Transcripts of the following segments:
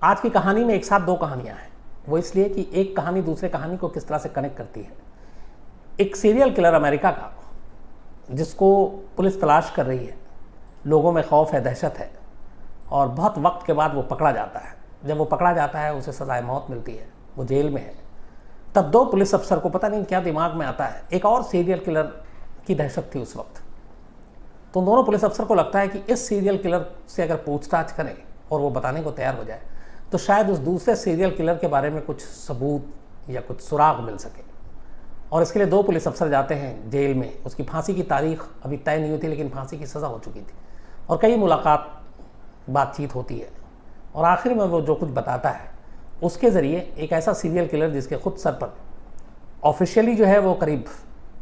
आज की कहानी में एक साथ दो कहानियां हैं। वो इसलिए कि एक कहानी दूसरे कहानी को किस तरह से कनेक्ट करती है। एक सीरियल किलर अमेरिका का, जिसको पुलिस तलाश कर रही है, लोगों में खौफ है, दहशत है, और बहुत वक्त के बाद वो पकड़ा जाता है। जब वो पकड़ा जाता है उसे सजाए मौत मिलती है, वो जेल में है। तब दो पुलिस अफसर को पता नहीं क्या दिमाग में आता है, एक और सीरियल किलर की दहशत थी उस वक्त, तो दोनों पुलिस अफसर को लगता है कि इस सीरियल किलर से अगर पूछताछ करें और वो बताने को तैयार हो जाए तो शायद उस दूसरे सीरियल किलर के बारे में कुछ सबूत या कुछ सुराग मिल सके। और इसके लिए दो पुलिस अफसर जाते हैं जेल में। उसकी फांसी की तारीख अभी तय नहीं हुई थी, लेकिन फांसी की सज़ा हो चुकी थी, और कई मुलाकात बातचीत होती है, और आखिर में वो जो कुछ बताता है उसके ज़रिए एक ऐसा सीरियल किलर जिसके खुद सर पर ऑफिशियली जो है वो करीब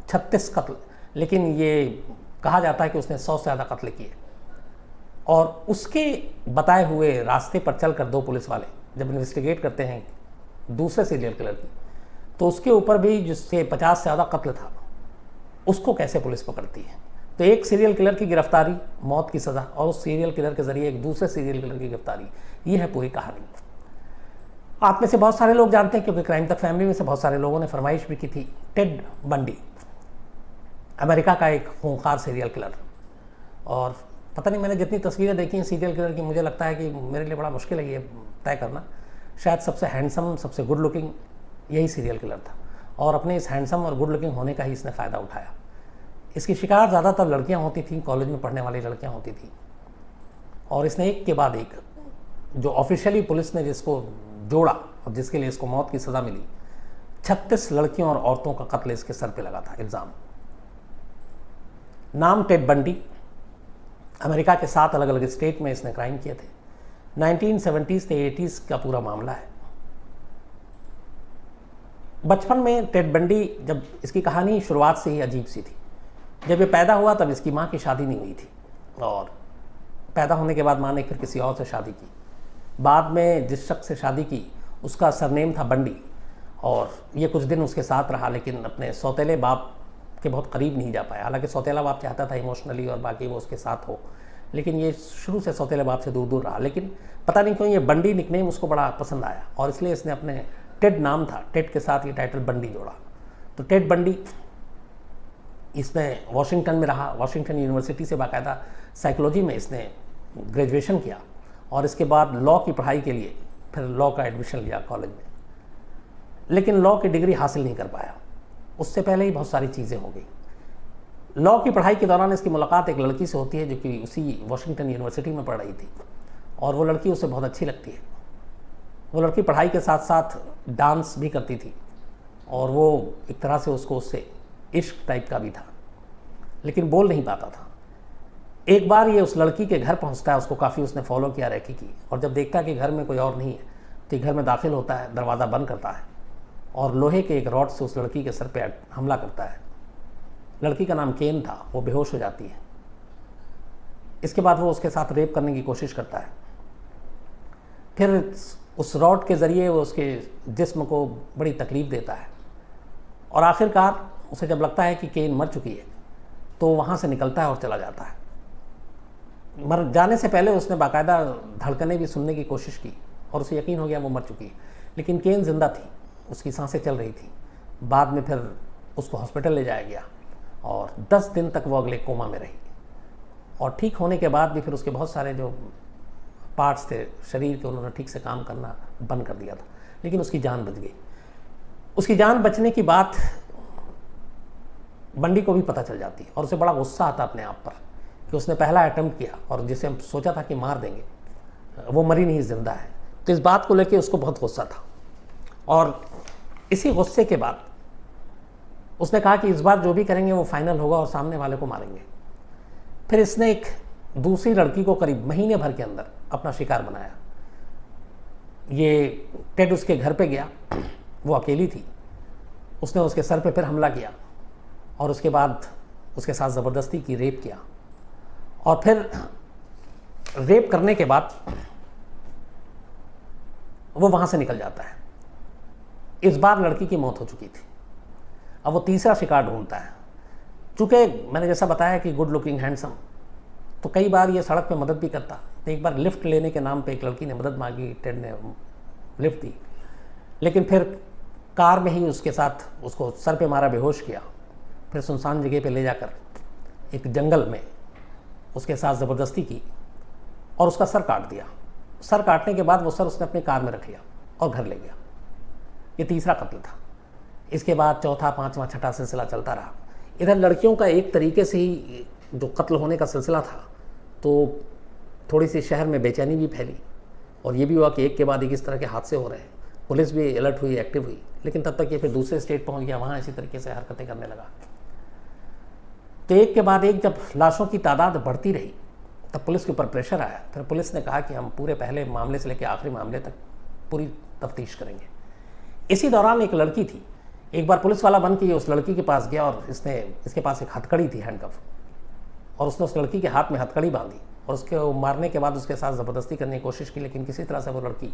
36 कत्ल, लेकिन ये कहा जाता है कि उसने 100 से ज़्यादा कत्ल किए, और उसके बताए हुए रास्ते पर चलकर दो पुलिस वाले जब इन्वेस्टिगेट करते हैं दूसरे सीरियल किलर की, तो उसके ऊपर भी जिससे 50 से ज़्यादा कत्ल था उसको कैसे पुलिस पकड़ती है। तो एक सीरियल किलर की गिरफ्तारी, मौत की सज़ा, और उस सीरियल किलर के ज़रिए एक दूसरे सीरियल किलर की गिरफ्तारी, ये है पूरी कहानी। आप में से बहुत सारे लोग जानते हैं, क्योंकि क्राइम तक फैमिली में से बहुत सारे लोगों ने फरमाइश भी की थी, टेड बंडी, अमेरिका का एक खूंखार सीरियल किलर। और पता नहीं, मैंने जितनी तस्वीरें देखी हैं सीरियल किलर की, मुझे लगता है कि मेरे लिए बड़ा मुश्किल है ये तय करना। शायद सबसे हैंडसम, सबसे गुड लुकिंग यही सीरियल किलर था, और अपने इस हैंडसम और गुड लुकिंग होने का ही इसने फ़ायदा उठाया। इसकी शिकार ज़्यादातर लड़कियां होती थीं, कॉलेज में पढ़ने वाली लड़कियां होती थीं, और इसने एक के बाद एक, जो ऑफिशियली पुलिस ने जिसको जोड़ा और जिसके लिए इसको मौत की सज़ा मिली, 36 लड़कियों और औरतों का कत्ल इसके सर पे लगा था, इल्ज़ाम। नाम टेड बंडी, अमेरिका के 7 अलग अलग स्टेट में इसने क्राइम किए थे। 1970s से 80s का पूरा मामला है। बचपन में टेड बंडी, जब इसकी कहानी शुरुआत से ही अजीब सी थी। जब ये पैदा हुआ तब इसकी माँ की शादी नहीं हुई थी, और पैदा होने के बाद माँ ने फिर किसी और से शादी की। बाद में जिस शख्स से शादी की उसका सरनेम था बंडी, और ये कुछ दिन उसके साथ रहा, लेकिन अपने सौतेले बाप के बहुत करीब नहीं जा पाया। हालांकि सौतेला बाप चाहता था इमोशनली और बाकी वो उसके साथ हो, लेकिन ये शुरू से सौतेले बाप से दूर दूर रहा। लेकिन पता नहीं क्यों ये बंडी निकनेम उसको बड़ा पसंद आया, और इसलिए इसने अपने, टेड नाम था, टेड के साथ ये टाइटल बंडी जोड़ा। तो टेड बंडी, इसने वॉशिंगटन में रहा, वॉशिंगटन यूनिवर्सिटी से बाकायदा साइकोलॉजी में इसने ग्रेजुएशन किया, और इसके बाद लॉ की पढ़ाई के लिए फिर लॉ का एडमिशन लिया कॉलेज में, लेकिन लॉ की डिग्री हासिल नहीं कर पाया। उससे पहले ही बहुत सारी चीज़ें हो गई। लॉ की पढ़ाई के दौरान इसकी मुलाकात एक लड़की से होती है जो कि उसी वॉशिंगटन यूनिवर्सिटी में पढ़ रही थी, और वो लड़की उसे बहुत अच्छी लगती है। वो लड़की पढ़ाई के साथ साथ डांस भी करती थी, और वो एक तरह से उससे इश्क टाइप का भी था, लेकिन बोल नहीं पाता था। एक बार ये उस लड़की के घर पहुंचता है, उसको काफ़ी उसने फॉलो किया रैकी की, और जब देखता है कि घर में कोई और नहीं है तो घर में दाखिल होता है, दरवाज़ा बंद करता है, और लोहे के एक रॉड से उस लड़की के सर पे हमला करता है। लड़की का नाम केन था, वो बेहोश हो जाती है। इसके बाद वो उसके साथ रेप करने की कोशिश करता है। फिर उस रॉड के ज़रिए वो उसके जिस्म को बड़ी तकलीफ़ देता है, और आखिरकार उसे जब लगता है कि केन मर चुकी है तो वहाँ से निकलता है और चला जाता है। मर जाने से पहले उसने बाकायदा धड़कनें भी सुनने की कोशिश की, और उसे यकीन हो गया वो मर चुकी है, लेकिन केन जिंदा थी, उसकी सांसें चल रही थी। बाद में फिर उसको हॉस्पिटल ले जाया गया, और 10 दिन तक वो अगले कोमा में रही, और ठीक होने के बाद भी फिर उसके बहुत सारे जो पार्ट्स थे शरीर के, उन्होंने ठीक से काम करना बंद कर दिया था, लेकिन उसकी जान बच गई। उसकी जान बचने की बात बंडी को भी पता चल जाती, और उसे बड़ा गुस्सा आता अपने आप पर कि उसने पहला अटेम्प्ट किया, और जिसे हम सोचा था कि मार देंगे वो मरी नहीं, जिंदा है। तो इस बात को लेकर उसको बहुत गुस्सा था, और इसी गुस्से के बाद उसने कहा कि इस बार जो भी करेंगे वो फाइनल होगा और सामने वाले को मारेंगे। फिर इसने एक दूसरी लड़की को करीब महीने भर के अंदर अपना शिकार बनाया। ये टेड उसके घर पे गया, वो अकेली थी, उसने उसके सर पे फिर हमला किया, और उसके बाद उसके साथ ज़बरदस्ती की, रेप किया, और फिर रेप करने के बाद वो वहाँ से निकल जाता है। इस बार लड़की की मौत हो चुकी थी। अब वो तीसरा शिकार ढूंढता है। चूँकि मैंने जैसा बताया कि गुड लुकिंग, हैंडसम, तो कई बार ये सड़क पे मदद भी करता। तो एक बार लिफ्ट लेने के नाम पे एक लड़की ने मदद मांगी, टेड ने लिफ्ट दी, लेकिन फिर कार में ही उसके साथ उसको सर पे मारा, बेहोश किया, फिर सुनसान जगह पे ले जाकर एक जंगल में उसके साथ ज़बरदस्ती की और उसका सर काट दिया। सर काटने के बाद वो सर उसने अपनी कार में रख लिया और घर ले गया। ये तीसरा कत्ल था। इसके बाद चौथा, पांचवा, छठा सिलसिला चलता रहा। इधर लड़कियों का एक तरीके से ही जो कत्ल होने का सिलसिला था, तो थोड़ी सी शहर में बेचैनी भी फैली और ये भी हुआ कि एक के बाद एक इस तरह के हादसे हो रहे हैं। पुलिस भी अलर्ट हुई, एक्टिव हुई, लेकिन तब तक ये फिर दूसरे स्टेट पहुंच गया, वहाँ इसी तरीके से हरकतें करने लगा। तो एक के बाद एक जब लाशों की तादाद बढ़ती रही, तब पुलिस के ऊपर प्रेशर आया। फिर पुलिस ने कहा कि हम पूरे पहले मामले से लेकर आखिरी मामले तक पूरी तफ्तीश करेंगे। इसी दौरान एक लड़की थी, एक बार पुलिस वाला बन के उस लड़की के पास गया और इसके पास एक हथकड़ी थी, हैंडकफ, और उसने उस लड़की के हाथ में हथकड़ी बांधी और उसके मारने के बाद उसके साथ ज़बरदस्ती करने की कोशिश की, लेकिन किसी तरह से वो लड़की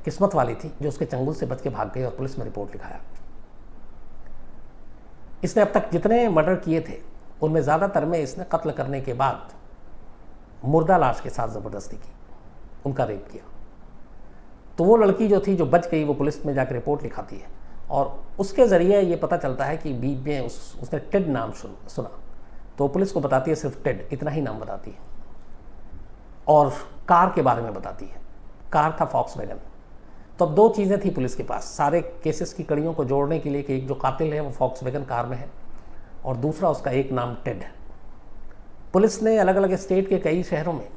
किस्मत वाली थी जो उसके चंगुल से बच के भाग गई और पुलिस में रिपोर्ट लिखाया। इसने अब तक जितने मर्डर किए थे उनमें ज़्यादातर में इसने कत्ल करने के बाद मुर्दा लाश के साथ ज़बरदस्ती की, उनका रेप किया। तो वो लड़की जो थी, जो बच गई, वो पुलिस में जाकर रिपोर्ट लिखाती है और उसके ज़रिए ये पता चलता है कि बीच में उसने टेड नाम सुना, तो पुलिस को बताती है सिर्फ टेड, इतना ही नाम बताती है और कार के बारे में बताती है। कार था फॉक्सवैगन। तो अब दो चीज़ें थी पुलिस के पास सारे केसेस की कड़ियों को जोड़ने के लिए कि एक जो कातिल है वो फॉक्सवैगन कार में है और दूसरा उसका एक नाम टेड है। पुलिस ने अलग अलग स्टेट के कई शहरों में,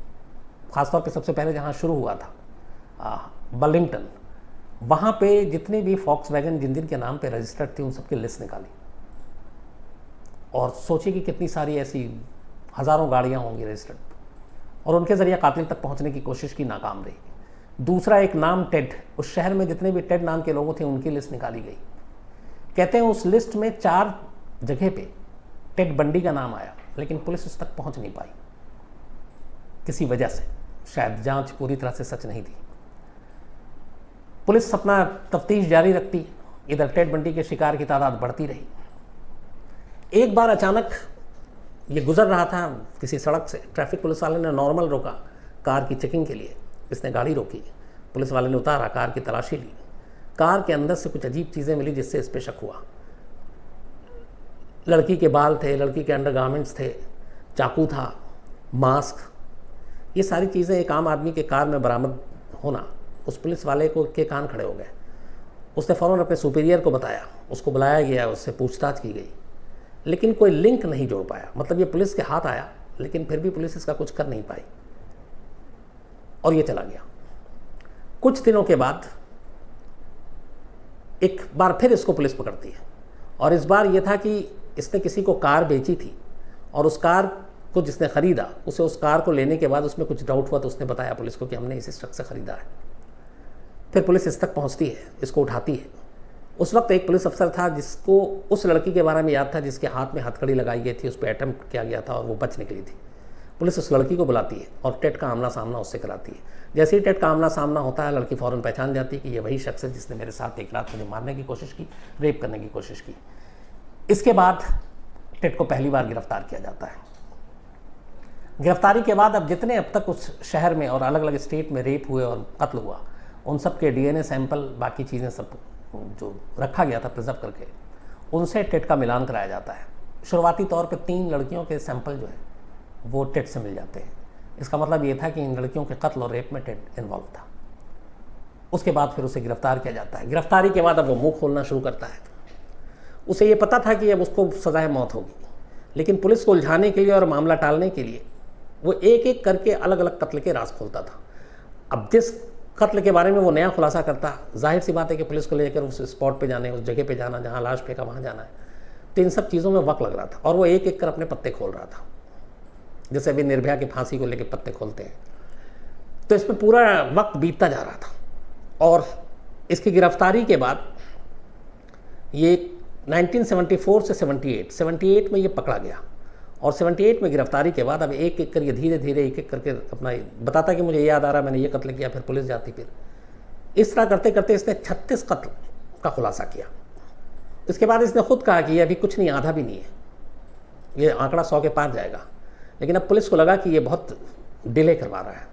खासतौर पे सबसे पहले जहाँ शुरू हुआ था बर्लिंगटन, वहाँ पे जितने भी फॉक्सवैगन जिन जिन के नाम पे रजिस्टर्ड थी उन सबकी लिस्ट निकाली और सोची कि कितनी सारी ऐसी हज़ारों गाड़ियाँ होंगी रजिस्टर्ड, और उनके ज़रिए कातिल तक पहुँचने की कोशिश की, नाकाम रही। दूसरा एक नाम टेड, उस शहर में जितने भी टेड नाम के लोग थे उनकी लिस्ट निकाली गई। कहते हैं उस लिस्ट में 4 जगह पे टेड बंडी का नाम आया, लेकिन पुलिस उस तक पहुंच नहीं पाई किसी वजह से, शायद जांच पूरी तरह से सच नहीं थी। पुलिस अपना तफ्तीश जारी रखती, इधर टेड बंडी के शिकार की तादाद बढ़ती रही। एक बार अचानक ये गुजर रहा था किसी सड़क से, ट्रैफिक पुलिस वाले ने नॉर्मल रोका कार की चेकिंग के लिए। इसने गाड़ी रोकी, पुलिस वाले ने उतारा, कार की तलाशी ली। कार के अंदर से कुछ अजीब चीज़ें मिली जिससे इस पे शक हुआ। लड़की के बाल थे, लड़की के अंडरगारमेंट्स थे, चाकू था, मास्क, ये सारी चीज़ें एक आम आदमी के कार में बरामद होना उस पुलिस वाले को के कान खड़े हो गए। उसने फ़ौरन अपने सुपीरियर को बताया, उसको बुलाया गया, उससे पूछताछ की गई, लेकिन कोई लिंक नहीं जोड़ पाया। मतलब ये पुलिस के हाथ आया, लेकिन फिर भी पुलिस इसका कुछ कर नहीं पाई और ये चला गया। कुछ दिनों के बाद एक बार फिर इसको पुलिस पकड़ती है और इस बार ये था कि इसने किसी को कार बेची थी और उस कार को जिसने ख़रीदा, उसे उस कार को लेने के बाद उसमें कुछ डाउट हुआ तो उसने बताया पुलिस को कि हमने इस शख्स से ख़रीदा है। फिर पुलिस इस तक पहुंचती है, इसको उठाती है। उस वक्त एक पुलिस अफसर था जिसको उस लड़की के बारे में याद था जिसके हाथ में हथकड़ी लगाई गई थी, उस पर अटेम्प्ट किया गया था और वो बच निकली थी। पुलिस उस लड़की को बुलाती है और टेड का आमना सामना उससे कराती है। जैसे ही टेड का आमना सामना होता है, लड़की फ़ौरन पहचान जाती है कि ये वही शख्स है जिसने मेरे साथ एक रात मुझे मारने की कोशिश की, रेप करने की कोशिश की। इसके बाद टेड को पहली बार गिरफ्तार किया जाता है। गिरफ्तारी के बाद अब जितने अब तक उस शहर में और अलग अलग स्टेट में रेप हुए और कत्ल हुआ, उन सब के DNA सैंपल, बाकी चीज़ें सब जो रखा गया था प्रिजर्व करके, उनसे टेड का मिलान कराया जाता है। शुरुआती तौर पे 3 लड़कियों के सैंपल जो है वो टेड से मिल जाते हैं। इसका मतलब ये था कि इन लड़कियों के कत्ल और रेप में टेड इन्वॉल्व था। उसके बाद फिर उसे गिरफ्तार किया जाता है। गिरफ्तारी के बाद अब वो मुंह खोलना शुरू करता है। उसे ये पता था कि अब उसको सजाए मौत होगी, लेकिन पुलिस को उलझाने के लिए और मामला टालने के लिए वो एक एक करके अलग अलग कत्ल के राज खोलता था। अब जिस कत्ल के बारे में वो नया खुलासा करता, जाहिर सी बात है कि पुलिस को लेकर उस स्पॉट पे जाने, उस जगह पे जाना जहाँ लाश फेंका वहाँ जाना है, तो इन सब चीज़ों में वक्त लग रहा था और वो एक एक कर अपने पत्ते खोल रहा था, जैसे अभी निर्भया की फांसी को लेकर पत्ते खोलते हैं। तो इस पर पूरा वक्त बीतता जा रहा था और इसकी गिरफ्तारी के बाद ये 1974 से 78 में ये पकड़ा गया और 78 में गिरफ्तारी के बाद अब एक एक कर ये धीरे धीरे एक एक करके अपना बताता कि मुझे याद आ रहा मैंने ये कत्ल किया, फिर पुलिस जाती, फिर इस तरह करते करते इसने 36 कत्ल का खुलासा किया। इसके बाद इसने खुद कहा कि ये अभी कुछ नहीं, आधा भी नहीं है, ये आंकड़ा 100 के पार जाएगा। लेकिन अब पुलिस को लगा कि ये बहुत डिले करवा रहा है।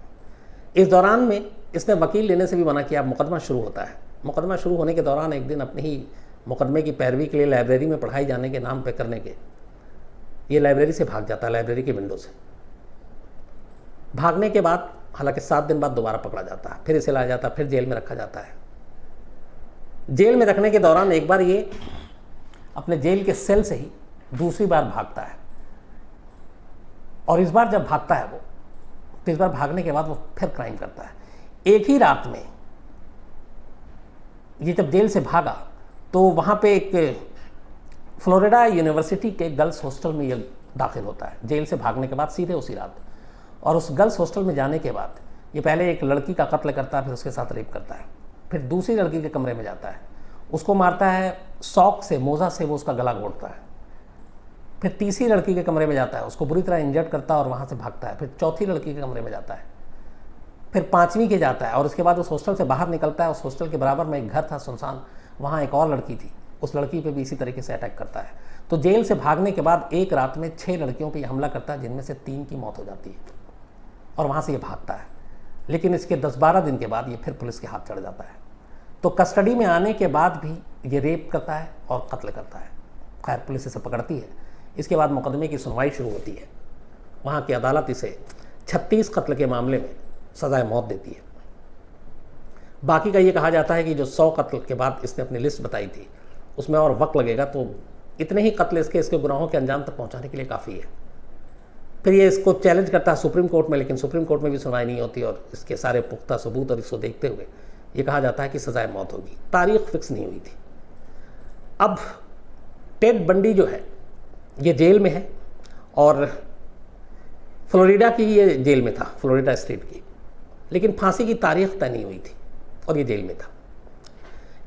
इस दौरान में इसने वकील लेने से भी मना किया। अब मुकदमा शुरू होता है। मुकदमा शुरू होने के दौरान एक दिन अपने ही मुकदमे की पैरवी के लिए लाइब्रेरी में पढ़ाई जाने के नाम पे करने के ये लाइब्रेरी से भाग जाता है, लाइब्रेरी के विंडो से। भागने के बाद हालांकि 7 दिन बाद दोबारा पकड़ा जाता है, फिर इसे लाया जाता है, फिर जेल में रखा जाता है। जेल में रखने के दौरान एक बार ये अपने जेल के सेल से ही दूसरी बार भागता है, और इस बार जब भागता है वो, तो इस बार भागने के बाद वो फिर क्राइम करता है। एक ही रात में ये जब जेल से भागा तो वहाँ पे एक फ्लोरिडा यूनिवर्सिटी के गर्ल्स हॉस्टल में ये दाखिल होता है, जेल से भागने के बाद सीधे उसी रात। और उस गर्ल्स हॉस्टल में जाने के बाद ये पहले एक लड़की का कत्ल करता है, फिर उसके साथ रेप करता है, फिर दूसरी लड़की के कमरे में जाता है, उसको मारता है, सॉक से, मोजा से वो उसका गला घोंटता है, फिर तीसरी लड़की के कमरे में जाता है, उसको बुरी तरह इंजर्ड करता है और वहाँ से भागता है, फिर चौथी लड़की के कमरे में जाता है, फिर 5वीं के जाता है, और उसके बाद उस हॉस्टल से बाहर निकलता है। उस हॉस्टल के बराबर में एक घर था सुनसान, वहाँ एक और लड़की थी, उस लड़की पे भी इसी तरीके से अटैक करता है। तो जेल से भागने के बाद एक रात में 6 लड़कियों पे हमला करता है, जिनमें से 3 की मौत हो जाती है, और वहाँ से ये भागता है। लेकिन इसके 10-12 दिन के बाद ये फिर पुलिस के हाथ चढ़ जाता है। तो कस्टडी में आने के बाद भी ये रेप करता है और कत्ल करता है। खैर पुलिस इसे पकड़ती है। इसके बाद मुकदमे की सुनवाई शुरू होती है। वहाँ की अदालत इसे 36 कत्ल के मामले में सजाए मौत देती है। बाकी का ये कहा जाता है कि जो 100 कत्ल के बाद इसने अपनी लिस्ट बताई थी उसमें और वक्त लगेगा, तो इतने ही कत्ल इसके गुनाहों के अंजाम तक पहुँचाने के लिए काफ़ी है। फिर ये इसको चैलेंज करता है सुप्रीम कोर्ट में, लेकिन सुप्रीम कोर्ट में भी सुनवाई नहीं होती, और इसके सारे पुख्ता सबूत और इसको देखते हुए ये कहा जाता है कि सजाए मौत होगी। तारीख फिक्स नहीं हुई थी। अब टेड बंडी जो है ये जेल में है, और फ्लोरिडा की ये जेल में था, फ्लोरिडा स्टेट की, लेकिन फांसी की तारीख तय नहीं हुई थी और ये जेल में था।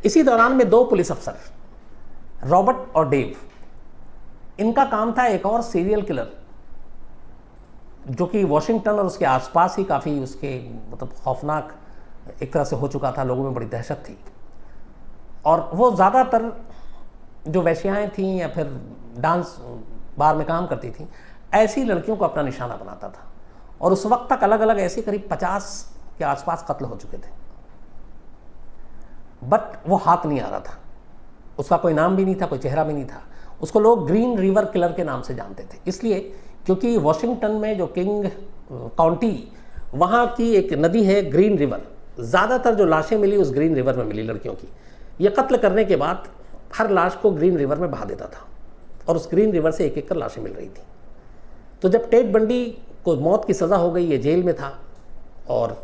इसी दौरान में 2 पुलिस अफसर, रॉबर्ट और डेव, इनका काम था एक और सीरियल किलर जो कि वॉशिंगटन और उसके आसपास ही काफ़ी उसके मतलब खौफनाक एक तरह से हो चुका था, लोगों में बड़ी दहशत थी। और वो ज़्यादातर जो वैश्याएँ थीं या फिर डांस बार में काम करती थीं, ऐसी लड़कियों को अपना निशाना बनाता था। और उस वक्त तक अलग अलग ऐसे करीब 50 के आसपास कत्ल हो चुके थे, बट वो हाथ नहीं आ रहा था। उसका कोई नाम भी नहीं था, कोई चेहरा भी नहीं था। उसको लोग ग्रीन रिवर किलर के नाम से जानते थे, इसलिए क्योंकि वॉशिंग्टन में जो किंग काउंटी, वहाँ की एक नदी है ग्रीन रिवर, ज़्यादातर जो लाशें मिली उस ग्रीन रिवर में मिली लड़कियों की। ये कत्ल करने के बाद हर लाश को ग्रीन रिवर में बहा देता था, और उस ग्रीन रिवर से एक एक कर लाशें मिल रही थी। तो जब टेड बंडी को मौत की सज़ा हो गई, ये जेल में था और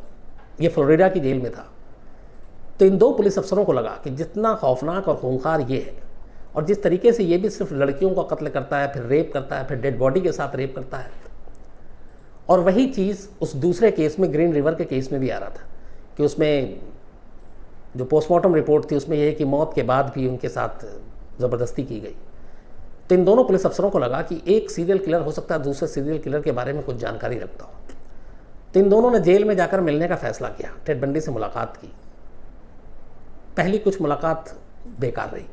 ये फ्लोरिडा की जेल में था, तो इन 2 पुलिस अफसरों को लगा कि जितना खौफनाक और खूंखार ये है, और जिस तरीके से ये भी सिर्फ लड़कियों का कत्ल करता है, फिर रेप करता है, फिर डेड बॉडी के साथ रेप करता है, और वही चीज़ उस दूसरे केस में, ग्रीन रिवर के केस में भी आ रहा था कि उसमें जो पोस्टमार्टम रिपोर्ट थी उसमें यह है कि मौत के बाद भी उनके साथ ज़बरदस्ती की गई। तो इन दोनों पुलिस अफसरों को लगा कि एक सीरियल किलर हो सकता है दूसरे सीरियल किलर के बारे में कुछ जानकारी रखता हो। तो इन दोनों ने जेल में जाकर मिलने का फैसला किया, टेड बंडी से मुलाकात की। पहली कुछ मुलाकात बेकार रही।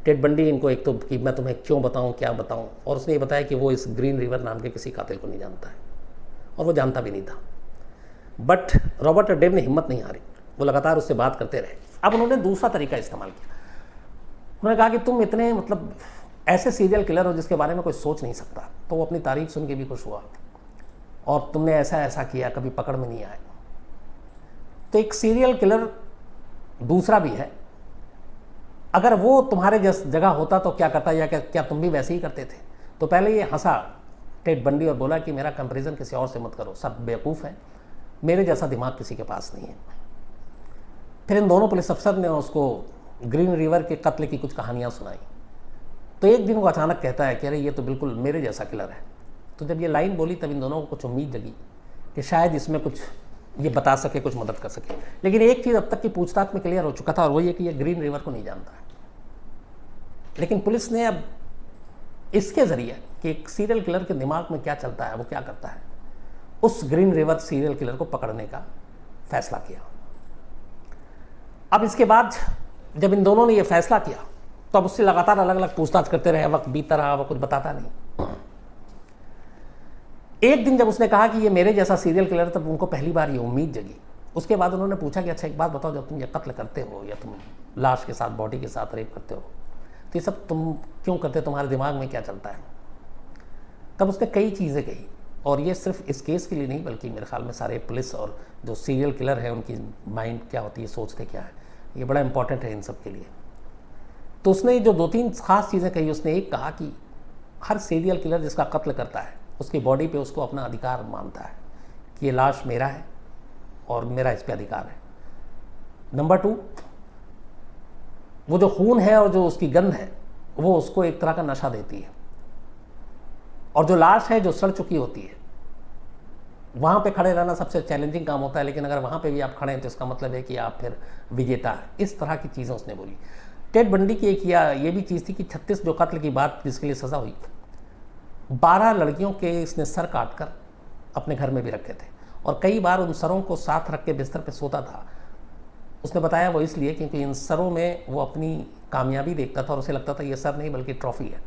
टेड बंडी इनको एक तो कि मैं तुम्हें क्यों बताऊं, क्या बताऊं, और उसने ये बताया कि वो इस ग्रीन रिवर नाम के किसी कातिल को नहीं जानता है, और वो जानता भी नहीं था। बट रॉबर्ट और डेव ने हिम्मत नहीं हारी, वो लगातार उससे बात करते रहे। अब उन्होंने दूसरा तरीका इस्तेमाल किया। उन्होंने कहा कि तुम इतने मतलब ऐसे सीरियल किलर हो जिसके बारे में कोई सोच नहीं सकता। तो वो अपनी तारीफ सुन के भी खुश हुआ, और तुमने ऐसा ऐसा किया, कभी पकड़ में नहीं आए। तो एक सीरियल किलर दूसरा भी है, अगर वो तुम्हारे जगह होता तो क्या करता, या क्या तुम भी वैसे ही करते थे। तो पहले ये हंसा टेड बंडी और बोला कि मेरा कंपैरिजन किसी और से मत करो, सब बेवकूफ़ है, मेरे जैसा दिमाग किसी के पास नहीं है। फिर इन दोनों पुलिस अफसर ने उसको ग्रीन रिवर के कत्ल की कुछ कहानियाँ सुनाई। तो एक दिन वो अचानक कहता है कि अरे ये तो बिल्कुल मेरे जैसा किलर है। तो जब ये लाइन बोली तब इन दोनों को कुछ उम्मीद जगी कि शायद इसमें कुछ ये बता सके, कुछ मदद कर सके। लेकिन एक चीज़ अब तक की पूछताछ में क्लियर हो चुका था, और वो ये कि ये ग्रीन रिवर को नहीं जानता है। लेकिन पुलिस ने अब इसके ज़रिए कि एक सीरियल किलर के दिमाग में क्या चलता है, वो क्या करता है, उस ग्रीन रिवर सीरियल किलर को पकड़ने का फैसला किया। अब इसके बाद जब इन दोनों ने ये फैसला किया तो अब उससे लगातार अलग अलग पूछताछ करते रहे। वक्त बीतता रहा, वो कुछ बताता नहीं। एक दिन जब उसने कहा कि ये मेरे जैसा सीरियल किलर, तब उनको पहली बार ये उम्मीद जगी। उसके बाद उन्होंने पूछा कि अच्छा एक बात बताओ, जब तुम ये कत्ल करते हो या तुम लाश के साथ, बॉडी के साथ रेप करते हो, तो ये सब तुम क्यों करते हो, तुम्हारे दिमाग में क्या चलता है? तब उसने कई चीज़ें कही, और ये सिर्फ इस केस के लिए नहीं बल्कि मेरे ख्याल में सारे पुलिस और जो सीरियल किलर है उनकी माइंड क्या होती है, सोचते क्या है, ये बड़ा इंपॉर्टेंट है इन सब के लिए। तो उसने जो 2-3 खास चीज़ें कही, उसने एक कहा कि हर सीरियल किलर जिसका कत्ल करता है उसकी बॉडी पे उसको अपना अधिकार मानता है कि ये लाश मेरा है और मेरा इस पे अधिकार है। नंबर 2, वो जो खून है और जो उसकी गंध है वो उसको एक तरह का नशा देती है, और जो लाश है जो सड़ चुकी होती है वहाँ पे खड़े रहना सबसे चैलेंजिंग काम होता है, लेकिन अगर वहाँ पे भी आप खड़े हैं तो इसका मतलब है कि आप फिर विजेता हैं। इस तरह की चीज़ें उसने बोली। टेड बंडी की एक ये भी चीज़ थी कि 36 जो कत्ल की बात जिसके लिए सज़ा हुई, 12 लड़कियों के इसने सर काट कर अपने घर में भी रखे थे, और कई बार उन सरों को साथ रख के बिस्तर पे सोता था। उसने बताया वो इसलिए क्योंकि इन सरों में वो अपनी कामयाबी देखता था और उसे लगता था ये सर नहीं बल्कि ट्रॉफी है।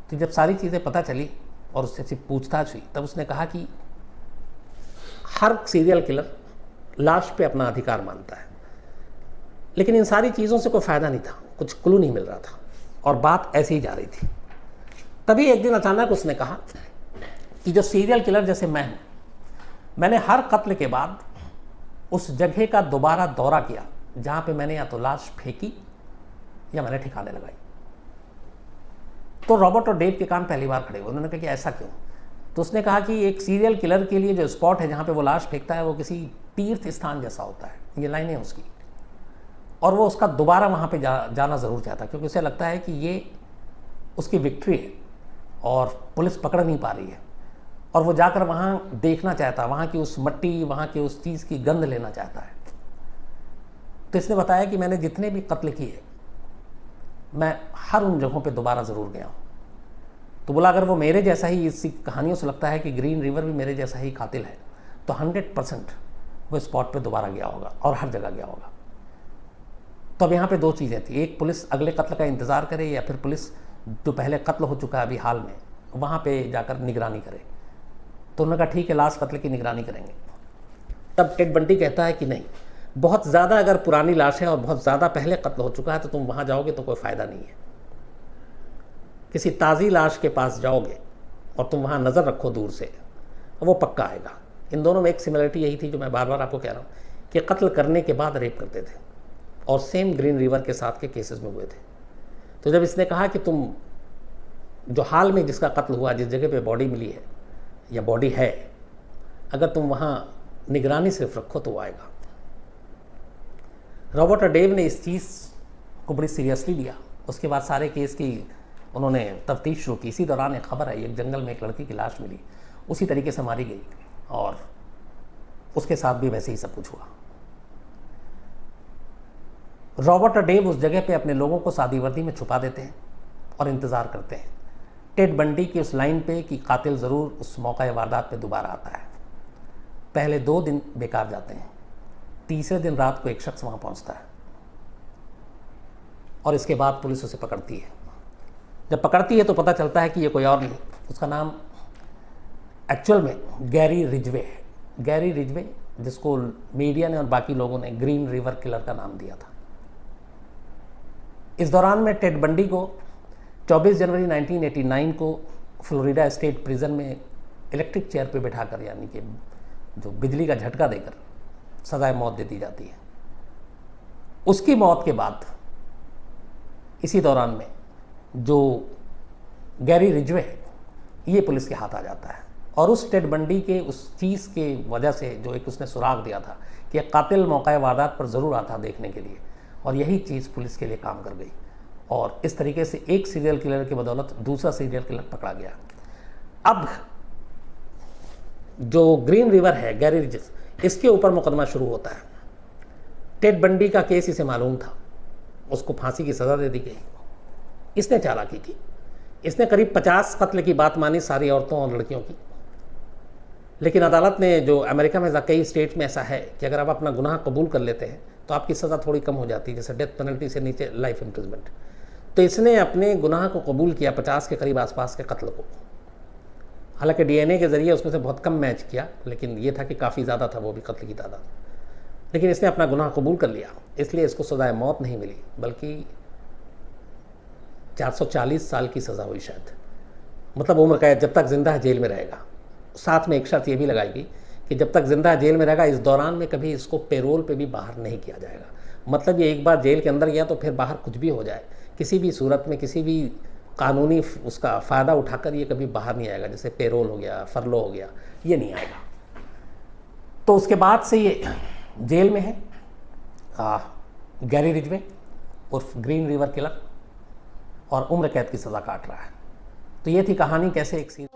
तो जब सारी चीज़ें पता चली और उससे सिर्फ पूछताछ हुई, तब उसने कहा कि हर सीरियल किलर लाश पे अपना अधिकार मानता है, लेकिन इन सारी चीज़ों से कोई फ़ायदा नहीं था, कुछ क्लू नहीं मिल रहा था, और बात ऐसे ही जा रही थी। तभी एक दिन अचानक उसने कहा कि जो सीरियल किलर जैसे मैं हूँ, मैंने हर कत्ल के बाद उस जगह का दोबारा दौरा किया जहाँ पे मैंने या तो लाश फेंकी या मैंने ठिकाने लगाई। तो रॉबर्ट और डेव के कान पहली बार खड़े हुए। उन्होंने कहा कि ऐसा क्यों? तो उसने कहा कि एक सीरियल किलर के लिए जो स्पॉट है जहाँ पे वो लाश फेंकता है वो किसी तीर्थ स्थान जैसा होता है, ये लाइनें उसकी, और वो उसका दोबारा वहाँ पे जाना ज़रूर चाहता, क्योंकि उसे लगता है कि ये उसकी विक्ट्री है और पुलिस पकड़ नहीं पा रही है, और वो जाकर वहाँ देखना चाहता, वहाँ की उस मट्टी, वहाँ की उस चीज़ की गंध लेना चाहता है। तो इसने बताया कि मैंने जितने भी कत्ल किए मैं हर उन जगहों पे दोबारा ज़रूर गया हूँ। तो बोला अगर वो मेरे जैसा ही, इस कहानियों से लगता है कि ग्रीन रिवर भी मेरे जैसा ही कातिल है, तो 100% वो स्पॉट पे दोबारा गया होगा और हर जगह गया होगा। तो अब यहाँ पे 2 चीज़ें थी, एक पुलिस अगले कत्ल का इंतज़ार करे या फिर पुलिस जो पहले कत्ल हो चुका है अभी हाल में वहाँ पे जाकर निगरानी करे। तो उन्होंने कहा ठीक है, लास्ट कत्ल की निगरानी करेंगे। तब टेड बंडी कहता है कि नहीं, बहुत ज़्यादा अगर पुरानी लाश है और बहुत ज़्यादा पहले कत्ल हो चुका है तो तुम वहाँ जाओगे तो कोई फ़ायदा नहीं है। किसी ताज़ी लाश के पास जाओगे और तुम वहाँ नज़र रखो दूर से, वो पक्का आएगा। इन दोनों में एक सिमिलरिटी यही थी जो मैं बार बार आपको कह रहा हूँ कि कत्ल करने के बाद रेप करते थे, और सेम ग्रीन रिवर के साथ के केसेस में हुए थे। तो जब इसने कहा कि तुम जो हाल में जिसका कत्ल हुआ, जिस जगह पे बॉडी मिली है या बॉडी है, अगर तुम वहाँ निगरानी सिर्फ रखो तो वो आएगा। रॉबर्ट और डेव ने इस चीज़ को बड़ी सीरियसली लिया। उसके बाद सारे केस की उन्होंने तफ्तीश शुरू की। इसी दौरान एक खबर आई, एक जंगल में एक लड़की की लाश मिली, उसी तरीके से मारी गई, और उसके साथ भी वैसे ही सब कुछ हुआ। रॉबर्ट और डेव उस जगह पे अपने लोगों को सादी वर्दी में छुपा देते हैं और इंतज़ार करते हैं टेड बंडी की उस लाइन पे कि कातिल ज़रूर उस मौका वारदात पे दोबारा आता है। पहले 2 दिन बेकार जाते हैं, तीसरे दिन रात को एक शख्स वहाँ पहुँचता है, और इसके बाद पुलिस उसे पकड़ती है। जब पकड़ती है तो पता चलता है कि ये कोई और नहीं, उसका नाम एक्चुअल में गैरी रिजवे है। गैरी रिजवे, जिसको मीडिया ने और बाकी लोगों ने ग्रीन रिवर किलर का नाम दिया था। इस दौरान में टेड बंडी को 24 जनवरी 1989 को फ्लोरिडा स्टेट प्रिजन में इलेक्ट्रिक चेयर पे बैठाकर, यानी कि जो बिजली का झटका देकर सजाए मौत दे दी जाती है। उसकी मौत के बाद इसी दौरान में जो गैरी रिजवे है ये पुलिस के हाथ आ जाता है, और उस टेड बंडी के उस चीज़ के वजह से जो एक उसने सुराग दिया था कि कातिल मौका वारदात पर ज़रूर आता देखने के लिए, और यही चीज़ पुलिस के लिए काम कर गई, और इस तरीके से एक सीरियल किलर की बदौलत दूसरा सीरियल किलर पकड़ा गया। अब जो ग्रीन रिवर है, गैरी रिजवे, इसके ऊपर मुकदमा शुरू होता है। टेड बंडी का केस इसे मालूम था, उसको फांसी की सज़ा दे दी गई। इसने चालाकी की, इसने करीब 50 कत्ल की बात मानी, सारी औरतों और लड़कियों की। लेकिन अदालत ने, जो अमेरिका में कई स्टेट में ऐसा है कि अगर आप अपना गुनाह कबूल कर लेते हैं तो आपकी सज़ा थोड़ी कम हो जाती है, जैसे डेथ पेनल्टी से नीचे लाइफ इम्प्रिजमेंट। तो इसने अपने गुनाह को कबूल किया, 50 के करीब आसपास के कत्ल को, हालांकि डीएनए के ज़रिए उसमें से बहुत कम मैच किया, लेकिन ये था कि काफ़ी ज़्यादा था वो भी कत्ल की तादाद। लेकिन इसने अपना गुनाह कबूल कर लिया, इसलिए इसको सज़ाए मौत नहीं मिली, बल्कि 440 साल की सज़ा हुई शायद, मतलब उम्र कैद, जब तक ज़िंदा है जेल में रहेगा। साथ में एक शर्त ये भी लगाई गई कि जब तक ज़िंदा है जेल में रहेगा, इस दौरान में कभी इसको पेरोल पे भी बाहर नहीं किया जाएगा। मतलब ये एक बार जेल के अंदर गया तो फिर बाहर कुछ भी हो जाए, किसी भी सूरत में, किसी भी कानूनी उसका फ़ायदा उठाकर ये कभी बाहर नहीं आएगा, जैसे पेरोल हो गया, फरलो हो गया, ये नहीं आएगा। तो उसके बाद से ये जेल में है, गैरी रिजवे उर्फ ग्रीन रिवर किलर, और उम्र कैद की सज़ा काट रहा है। तो ये थी कहानी कैसे एक सीन